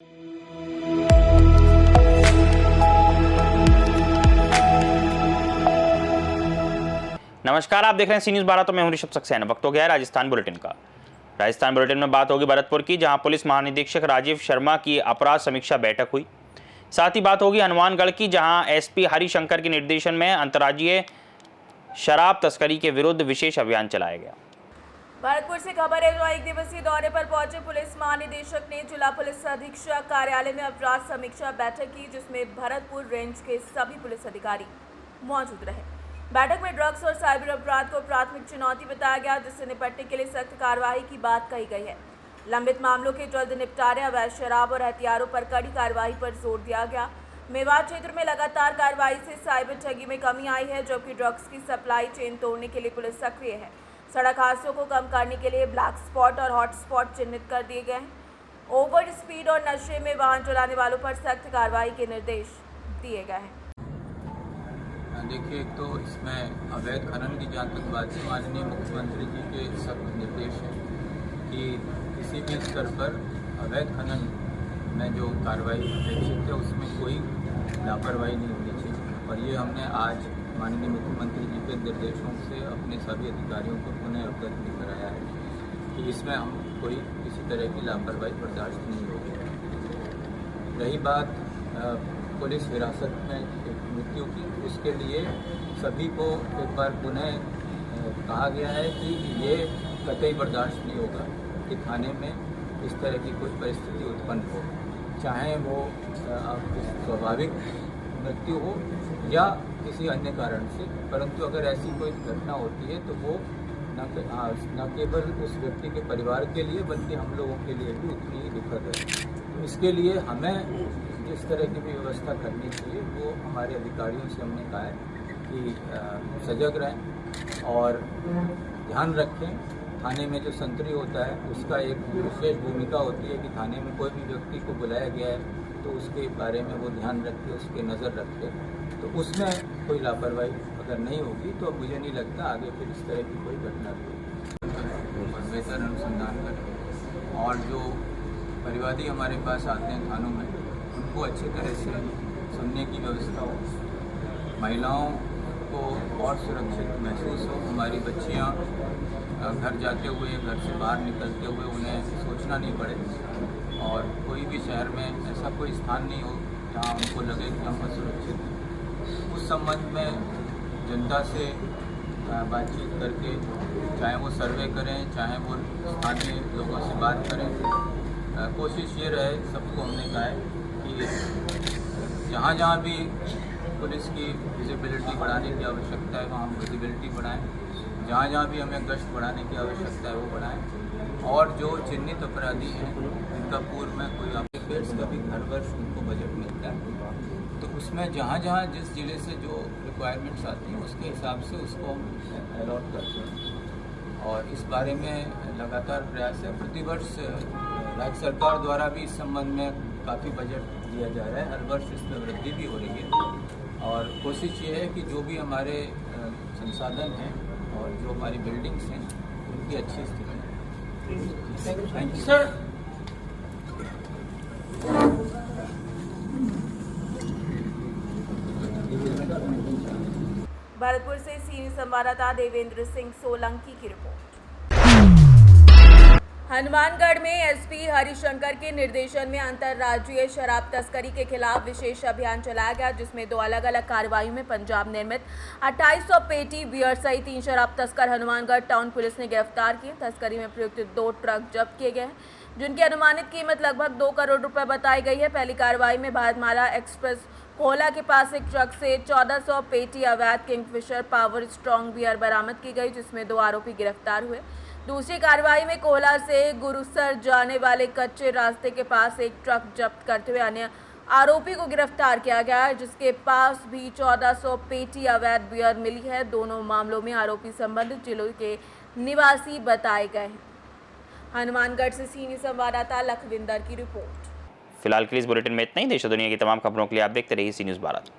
नमस्कार, आप देख रहे हैं सी न्यूज़ 12। तो मैं हूं ऋषभ सक्सेना। वक्त हो गया है राजस्थान बुलेटिन का। राजस्थान बुलेटिन में बात होगी भरतपुर की, जहां पुलिस महानिरीक्षक राजीव शर्मा की अपराध समीक्षा बैठक हुई। साथ ही बात होगी हनुमानगढ़ की, जहां एसपी हरिशंकर के निर्देशन में अंतर्राज्यीय शराब तस्करी के विरुद्ध विशेष अभियान चलाया गया। भरतपुर से खबर है, जो एक दिवसीय दौरे पर पहुंचे पुलिस महानिदेशक ने जिला पुलिस अधीक्षक कार्यालय में अपराध समीक्षा बैठक की, जिसमें भरतपुर रेंज के सभी पुलिस अधिकारी मौजूद रहे। बैठक में ड्रग्स और साइबर अपराध को प्राथमिक चुनौती बताया गया, जिससे निपटने के लिए सख्त कार्रवाई की बात कही गई है। लंबित मामलों के जल्द निपटारे, अवैध शराब और हथियारों पर कड़ी कार्रवाई पर जोर दिया गया। मेवाड़ क्षेत्र में लगातार कार्रवाई से साइबर ठगी में कमी आई है, जबकि ड्रग्स की सप्लाई चेन तोड़ने के लिए पुलिस सक्रिय है। सड़क हादसों को कम करने के लिए ब्लैक स्पॉट और हॉट स्पॉट चिन्हित कर दिए गए हैं। ओवर स्पीड और नशे में वाहन चलाने वालों पर सख्त कार्रवाई के निर्देश दिए गए हैं। देखिए, एक तो इसमें अवैध खनन की जहाँ तक बात है, माननीय मुख्यमंत्री जी के सख्त निर्देश हैं कि किसी भी स्तर पर अवैध खनन में जो कार्रवाई अपेक्षित है उसमें कोई लापरवाही नहीं होनी चाहिए। और ये हमने आज माननीय मुख्यमंत्री जी के निर्देशों से अपने सभी अधिकारियों को पुनः अवगत भी कराया है कि इसमें हम कोई किसी तरह की लापरवाही बर्दाश्त नहीं होगी। रही बात पुलिस हिरासत में मृत्यु की, उसके लिए सभी को एक बार पुनः कहा गया है कि ये कतई बर्दाश्त नहीं होगा कि थाने में इस तरह की कोई परिस्थिति उत्पन्न हो, चाहे वो स्वाभाविक मृत्यु हो या किसी अन्य कारण से। परंतु अगर ऐसी कोई घटना होती है तो वो न केवल उस व्यक्ति के परिवार के लिए बल्कि हम लोगों के लिए भी उतनी ही दुखद है। तो इसके लिए हमें जिस तरह की भी व्यवस्था करनी चाहिए वो हमारे अधिकारियों से हमने कहा है कि सजग रहें और ध्यान रखें। थाने में जो संतरी होता है उसका एक विशेष भूमिका होती है कि थाने में कोई भी व्यक्ति को बुलाया गया है तो उसके बारे में वो ध्यान रखे, उस पर नज़र रखे। तो उसमें कोई लापरवाही अगर नहीं होगी तो मुझे नहीं लगता आगे फिर इस तरह की कोई घटना होगी। बेहतर अनुसंधान करें और जो परिवादी हमारे पास आते हैं थानों में उनको अच्छी तरह से सुनने की व्यवस्था हो, महिलाओं को और सुरक्षित महसूस हो। हमारी बच्चियां घर जाते हुए, घर से बाहर निकलते हुए उन्हें सोचना नहीं पड़े और कोई भी शहर में ऐसा कोई स्थान नहीं हो जहां उनको लगे कि हम असुरक्षित हैं। उस संबंध में जनता से बातचीत करके, चाहे वो सर्वे करें, चाहे वो स्थानीय लोगों से बात करें, कोशिश ये रहे, सबको हमने कहा है कि जहाँ जहाँ भी पुलिस की विजिबिलिटी बढ़ाने की आवश्यकता है वहाँ हम विजिबिलिटी बढ़ाएं, जहाँ जहाँ भी हमें गश्त बढ़ाने की आवश्यकता है वो बढ़ाएं। और जो चिन्हित अपराधी हैं जिनका पूर्व में कोई एफेयर्स का भी हर वर्ष उनको बजट मिलता है, तो उसमें जहाँ जहाँ जिस जिले से जो रिक्वायरमेंट्स आती हैं उसके हिसाब से उसको हम अलॉट करते हैं। और इस बारे में लगातार प्रयास है। प्रतिवर्ष राज्य सरकार द्वारा भी इस संबंध में काफ़ी बजट दिया जा रहा है, हर वर्ष इसमें वृद्धि भी हो रही है। और कोशिश ये है कि जो भी हमारे संसाधन हैं और जो हमारी बिल्डिंग्स हैं उनकी अच्छी स्थिति है। Thank you sir. भरतपुर से सीनियर संवाददाता देवेंद्र सिंह सोलंकी की रिपोर्ट। हनुमानगढ़ में एसपी हरिशंकर के निर्देशन में अंतर्राज्यीय शराब तस्करी के खिलाफ विशेष अभियान चलाया गया, जिसमें 2 अलग अलग कार्रवाई में पंजाब निर्मित 2800 पेटी बियर सहित 3 शराब तस्कर हनुमानगढ़ टाउन पुलिस ने गिरफ्तार किए। तस्करी में प्रयुक्त 2 ट्रक जब्त किए गए हैं, जिनकी अनुमानित कीमत लगभग 2 करोड़ रुपए बताई गई है। पहली कार्रवाई में भारतमाला एक्सप्रेस कोला के पास एक ट्रक से 1400 पेटी अवैध किंगफिशर पावर स्ट्रॉन्ग बियर बरामद की गई, जिसमें 2 आरोपी गिरफ्तार हुए। दूसरी कार्रवाई में कोला से गुरुसर जाने वाले कच्चे रास्ते के पास एक ट्रक जब्त करते हुए अन्य आरोपी को गिरफ्तार किया गया है, जिसके पास भी 1400 पेटी अवैध बियर मिली है। दोनों मामलों में आरोपी संबंधित जिलों के निवासी बताए गए हैं। हनुमानगढ़ से सीनियर संवाददाता लखविंदर की रिपोर्ट। फिलहाल के लिए इस बुलेटिन में इतना ही। देश और दुनिया की तमाम खबरों के लिए आप देखते रहिए सी न्यूज़ 12।